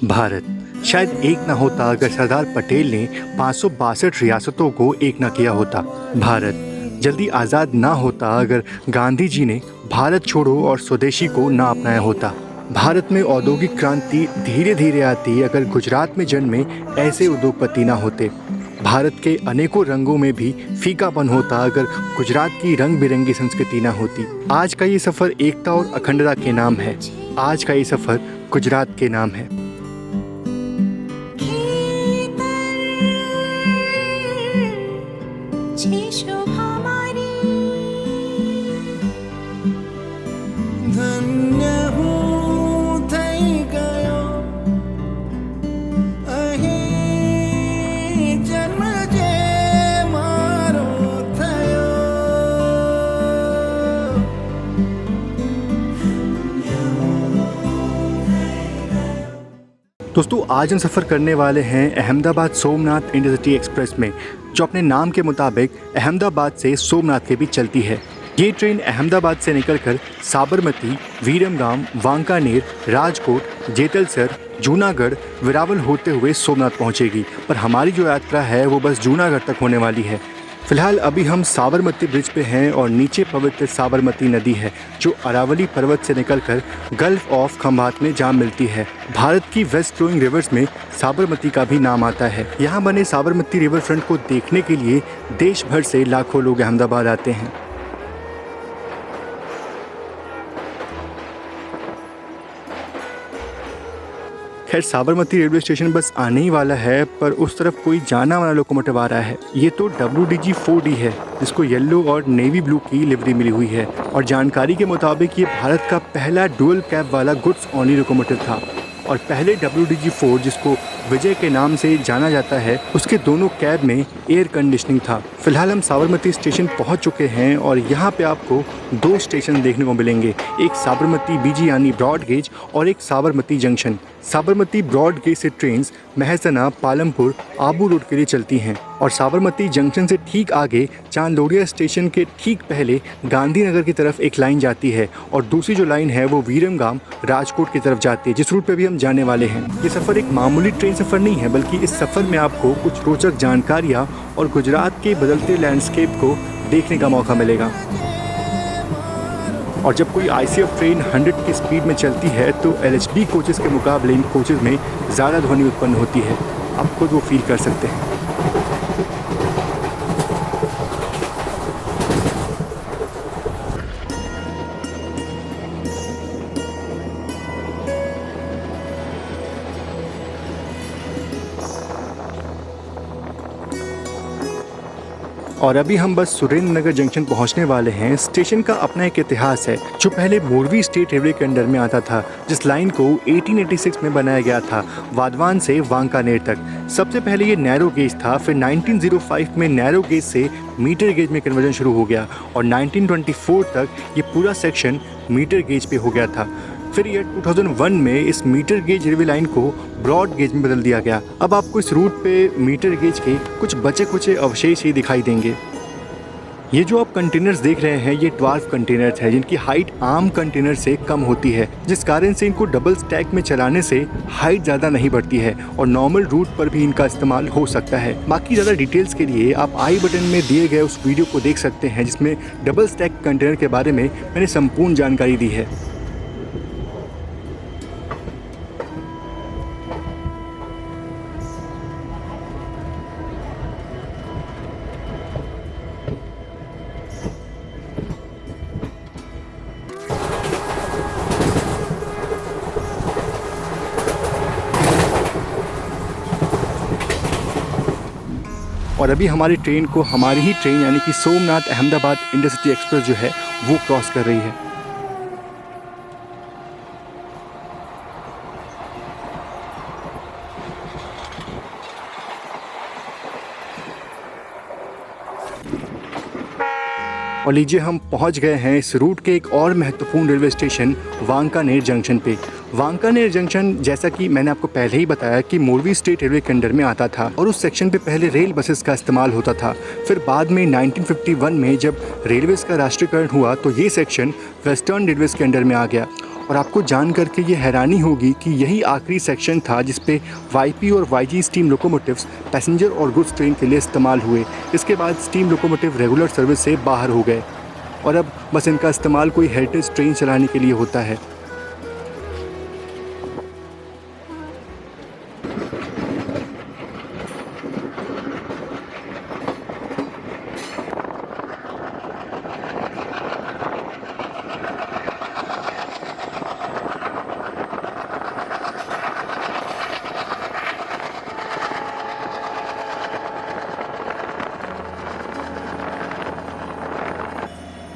भारत शायद एक ना होता अगर सरदार पटेल ने 562 रियासतों को एक ना किया होता। भारत जल्दी आज़ाद ना होता अगर गांधी जी ने भारत छोड़ो और स्वदेशी को ना अपनाया होता। भारत में औद्योगिक क्रांति धीरे धीरे आती अगर गुजरात में जन्मे ऐसे उद्योगपति ना होते। भारत के अनेकों रंगों में भी फीकापन होता अगर गुजरात की रंग बिरंगी संस्कृति ना होती। आज का ये सफ़र एकता और अखंडता के नाम है। आज का ये सफ़र गुजरात के नाम है। दोस्तों आज हम सफ़र करने वाले हैं अहमदाबाद सोमनाथ इंटरसिटी एक्सप्रेस में, जो अपने नाम के मुताबिक अहमदाबाद से सोमनाथ के बीच चलती है। ये ट्रेन अहमदाबाद से निकलकर साबरमती, वीरमगाम, वांकानेर, राजकोट, जेतलसर, जूनागढ़, वेरावल होते हुए सोमनाथ पहुंचेगी। पर हमारी जो यात्रा है वो बस जूनागढ़ तक होने वाली है। फिलहाल अभी हम साबरमती ब्रिज पे हैं और नीचे पवित्र साबरमती नदी है जो अरावली पर्वत से निकलकर गल्फ ऑफ खंभात में जा मिलती है। भारत की वेस्ट फ्लोइंग रिवर्स में साबरमती का भी नाम आता है। यहाँ बने साबरमती रिवर फ्रंट को देखने के लिए देश भर से लाखों लोग अहमदाबाद आते हैं। खैर साबरमती रेलवे स्टेशन बस आने ही वाला है, पर उस तरफ कोई जाना वाला लोकोमोटिव आ रहा है। ये तो WDG-4D है जिसको येलो और नेवी ब्लू की लिवरी मिली हुई है और जानकारी के मुताबिक ये भारत का पहला डुअल कैब वाला गुड्स ओनली लोकोमोटिव था। और पहले WDG-4 जिसको विजय के नाम से जाना जाता है उसके दोनों कैब में एयर कंडीशनिंग था। फिलहाल हम साबरमती स्टेशन पहुंच चुके हैं और यहाँ पे आपको दो स्टेशन देखने को मिलेंगे, एक साबरमती BG यानी ब्रॉड गेज और एक Sabarmati junction. Sabarmati broad gauge से ट्रेन्स महसना, पालमपुर, आबू रोड के लिए चलती हैं और साबरमती जंक्शन से ठीक आगे चांदोड़िया स्टेशन के ठीक पहले गांधीनगर की तरफ एक लाइन जाती है और दूसरी जो लाइन है वो वीरमगाम, राजकोट की तरफ जाती है, जिस रूट पे भी हम जाने वाले हैं। ये सफ़र एक मामूली ट्रेन सफ़र नहीं है, बल्कि इस सफ़र में आपको कुछ रोचक जानकारियाँ और गुजरात के बदलते लैंडस्केप को देखने का मौका मिलेगा। और जब कोई ICF ट्रेन 100 की स्पीड में चलती है तो LHB कोचेस के मुकाबले इन कोचेस में ज़्यादा ध्वनि उत्पन्न होती है। आप खुद वो फील कर सकते हैं। और अभी हम बस सुरेंद्र नगर जंक्शन पहुंचने वाले हैं। स्टेशन का अपना एक इतिहास है जो पहले मोरवी स्टेट रेलवे के अंडर में आता था, जिस लाइन को 1886 में बनाया गया था वाधवान से वांकानेर तक। सबसे पहले ये नैरो गेज था, फिर 1905 में नैरो गेज से मीटर गेज में कन्वर्जन शुरू हो गया और 1924 तक ये पूरा सेक्शन मीटर गेज पे हो गया था। फिर ये 2001 में इस मीटर गेज रेलवे लाइन को ब्रॉड गेज में बदल दिया गया। अब आपको इस रूट पे मीटर गेज के कुछ बचे कुचे अवशेष ही दिखाई देंगे। ये जो आप कंटेनर्स देख रहे हैं ये ड्वार्फ कंटेनर्स हैं जिनकी हाइट आम कंटेनर से कम होती है, जिस कारण से इनको डबल स्टैक में चलाने से हाइट ज़्यादा नहीं बढ़ती है और नॉर्मल रूट पर भी इनका इस्तेमाल हो सकता है। बाकी ज़्यादा डिटेल्स के लिए आप आई बटन में दिए गए उस वीडियो को देख सकते हैं जिसमें डबल स्टैक कंटेनर के बारे में मैंने संपूर्ण जानकारी दी है। और अभी हमारी ट्रेन को हमारी ही ट्रेन यानी कि सोमनाथ अहमदाबाद इंटरसिटी एक्सप्रेस जो है वो क्रॉस कर रही है। और लीजिए हम पहुंच गए हैं इस रूट के एक और महत्वपूर्ण रेलवे स्टेशन वांकानेर जंक्शन पे। वांकानेर जंक्शन जैसा कि मैंने आपको पहले ही बताया कि मोरवी स्टेट रेलवे के अंडर में आता था और उस सेक्शन पे पहले रेल बसेस का इस्तेमाल होता था। फिर बाद में 1951 में जब रेलवेज़ का राष्ट्रीयकरण हुआ तो ये सेक्शन वेस्टर्न रेलवेज़ के अंडर में आ गया और आपको जान करके ये हैरानी होगी कि यही आखिरी सेक्शन था जिस पे वाईपी और वाईजी स्टीम लोकोमोटिव्स पैसेंजर और गुड्स ट्रेन के लिए इस्तेमाल हुए। इसके बाद स्टीम लोकोमोटिव रेगुलर सर्विस से बाहर हो गए और अब बस इनका इस्तेमाल कोई हेरिटेज ट्रेन चलाने के लिए होता है।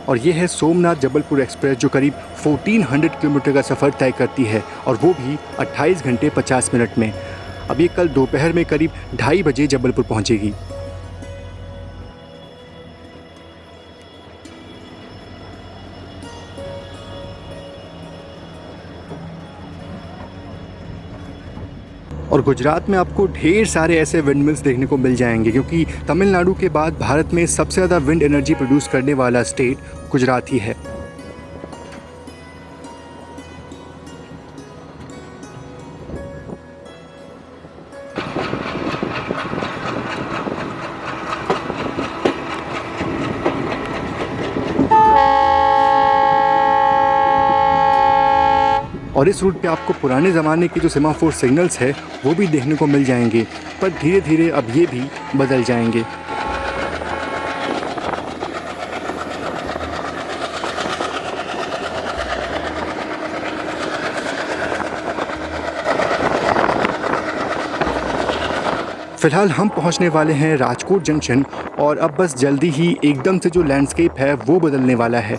और ये है सोमनाथ जबलपुर एक्सप्रेस जो करीब 1400 किलोमीटर का सफ़र तय करती है और वो भी 28 घंटे 50 मिनट में। अब ये कल दोपहर में करीब 2:30 बजे जबलपुर पहुंचेगी। और गुजरात में आपको ढेर सारे ऐसे विंड मिल्स देखने को मिल जाएंगे क्योंकि तमिलनाडु के बाद भारत में सबसे ज़्यादा विंड एनर्जी प्रोड्यूस करने वाला स्टेट गुजरात ही है। और इस रूट पे आपको पुराने ज़माने की जो सेमाफोर सिग्नल्स है वो भी देखने को मिल जाएंगे, पर धीरे धीरे अब ये भी बदल जाएंगे। फ़िलहाल हम पहुंचने वाले हैं राजकोट जंक्शन और अब बस जल्दी ही एकदम से जो लैंडस्केप है वो बदलने वाला है।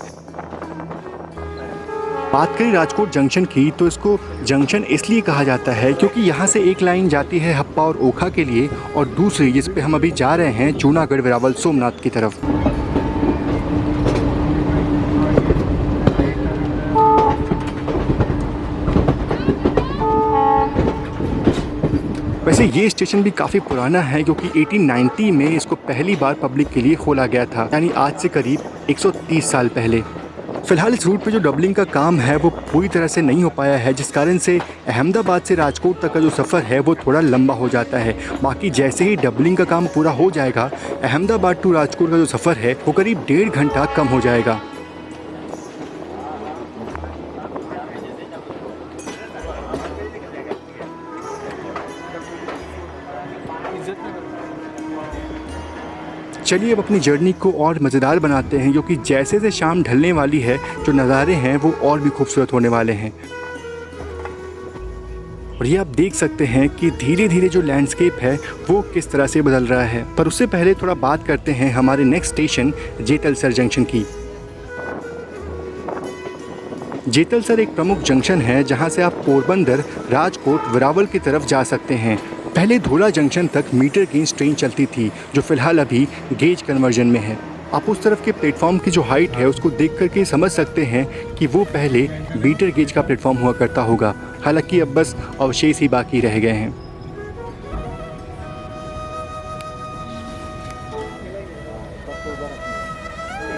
बात करें राजकोट जंक्शन की तो इसको जंक्शन इसलिए कहा जाता है क्योंकि यहाँ से एक लाइन जाती है हप्पा और ओखा के लिए और दूसरी जिस पे हम अभी जा रहे हैं जूनागढ़ वेरावल सोमनाथ की तरफ। वैसे ये स्टेशन भी काफ़ी पुराना है क्योंकि 1890 में इसको पहली बार पब्लिक के लिए खोला गया था, यानी आज से करीब 130 साल पहले। फ़िलहाल इस रूट पे जो डबलिंग का काम है वो पूरी तरह से नहीं हो पाया है, जिस कारण से अहमदाबाद से राजकोट तक का जो सफ़र है वो थोड़ा लंबा हो जाता है। बाकी जैसे ही डबलिंग का काम पूरा हो जाएगा अहमदाबाद टू राजकोट का जो सफ़र है वो करीब 1.5 घंटा कम हो जाएगा। चलिए अब अपनी जर्नी को और मज़ेदार बनाते हैं क्योंकि जैसे से शाम ढलने वाली है जो नज़ारे हैं वो और भी खूबसूरत होने वाले हैं। और ये आप देख सकते हैं कि धीरे धीरे जो लैंडस्केप है वो किस तरह से बदल रहा है। पर उससे पहले थोड़ा बात करते हैं हमारे नेक्स्ट स्टेशन जेतलसर जंक्शन की। जेतलसर एक प्रमुख जंक्शन है जहां से आप पोरबंदर, राजकोट, वेरावल की तरफ जा सकते हैं। पहले धोला जंक्शन तक मीटर गेज ट्रेन चलती थी जो फ़िलहाल अभी गेज कन्वर्जन में है। आप उस तरफ के प्लेटफॉर्म की जो हाइट है उसको देख करके समझ सकते हैं कि वो पहले मीटर गेज का प्लेटफॉर्म हुआ करता होगा, हालांकि अब बस अवशेष ही बाकी रह गए हैं।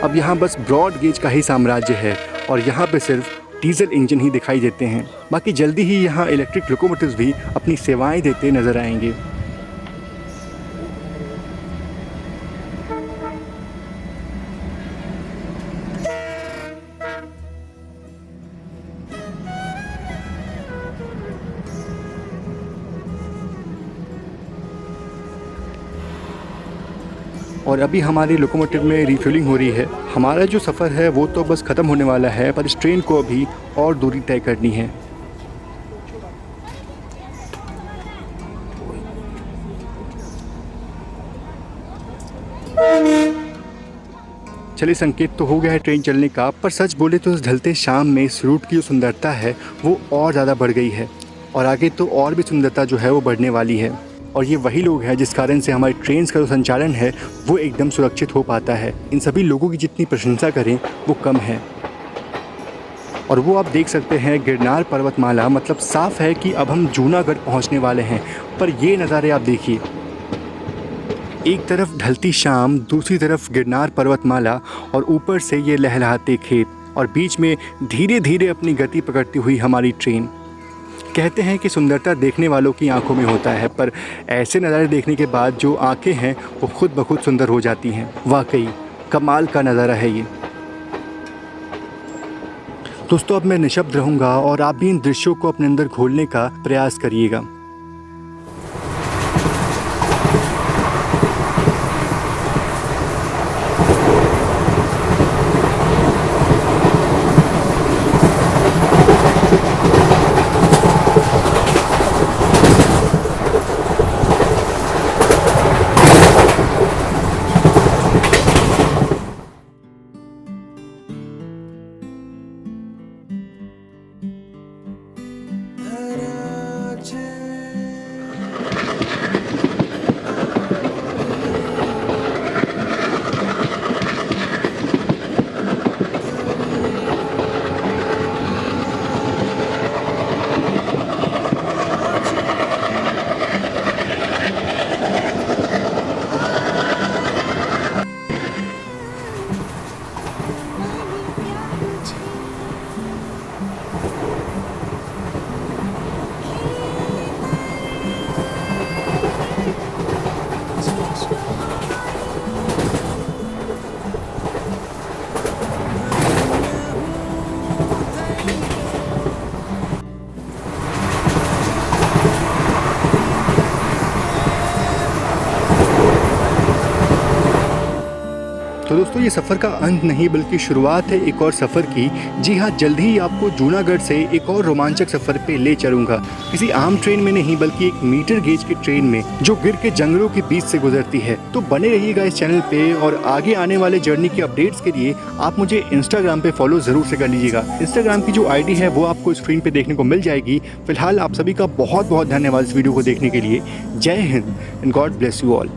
अब यहाँ बस ब्रॉड गेज का ही साम्राज्य है और यहाँ पे सिर्फ डीजल इंजन ही दिखाई देते हैं। बाकी जल्दी ही यहाँ इलेक्ट्रिक लोकोमोटिव्स भी अपनी सेवाएं देते नजर आएंगे। और अभी हमारी लोकोमोटिव में रिफ्यूलिंग हो रही है। हमारा जो सफ़र है वो तो बस ख़त्म होने वाला है, पर इस ट्रेन को अभी और दूरी तय करनी है। चलिए संकेत तो हो गया है ट्रेन चलने का, पर सच बोले तो इस ढलते शाम में इस रूट की जो सुंदरता है वो और ज़्यादा बढ़ गई है और आगे तो और भी सुंदरता जो है वो बढ़ने वाली है। और ये वही लोग हैं जिस कारण से हमारी ट्रेन का जो संचालन है वो एकदम सुरक्षित हो पाता है। इन सभी लोगों की जितनी प्रशंसा करें वो कम है। और वो आप देख सकते हैं गिरनार पर्वतमाला, मतलब साफ है कि अब हम जूनागढ़ पहुंचने वाले हैं। पर ये नज़ारे आप देखिए, एक तरफ ढलती शाम, दूसरी तरफ गिरनार पर्वतमाला और ऊपर से ये लहलहाते खेत। और बीच में धीरे धीरे अपनी गति पकड़ती हुई हमारी ट्रेन। कहते हैं कि सुंदरता देखने वालों की आंखों में होता है, पर ऐसे नज़ारे देखने के बाद जो आंखें हैं वो खुद ब खुद सुंदर हो जाती हैं। वाकई कमाल का नज़ारा है ये। दोस्तों, अब मैं निशब्द रहूँगा और आप भी इन दृश्यों को अपने अंदर घोलने का प्रयास करिएगा। तो दोस्तों, ये सफ़र का अंत नहीं बल्कि शुरुआत है एक और सफ़र की। जी हाँ, जल्द ही आपको जूनागढ़ से एक और रोमांचक सफ़र पे ले चलूँगा। किसी आम ट्रेन में नहीं बल्कि एक मीटर गेज की ट्रेन में जो गिर के जंगलों के बीच से गुजरती है। तो बने रहिएगा इस चैनल पे और आगे आने वाले जर्नी के अपडेट्स के लिए आप मुझे इंस्टाग्राम पे फॉलो ज़रूर से कर लीजिएगा। इंस्टाग्राम की जो ID है वो आपको स्क्रीन पर देखने को मिल जाएगी। फिलहाल आप सभी का बहुत बहुत धन्यवाद इस वीडियो को देखने के लिए। जय Hind and God bless you all.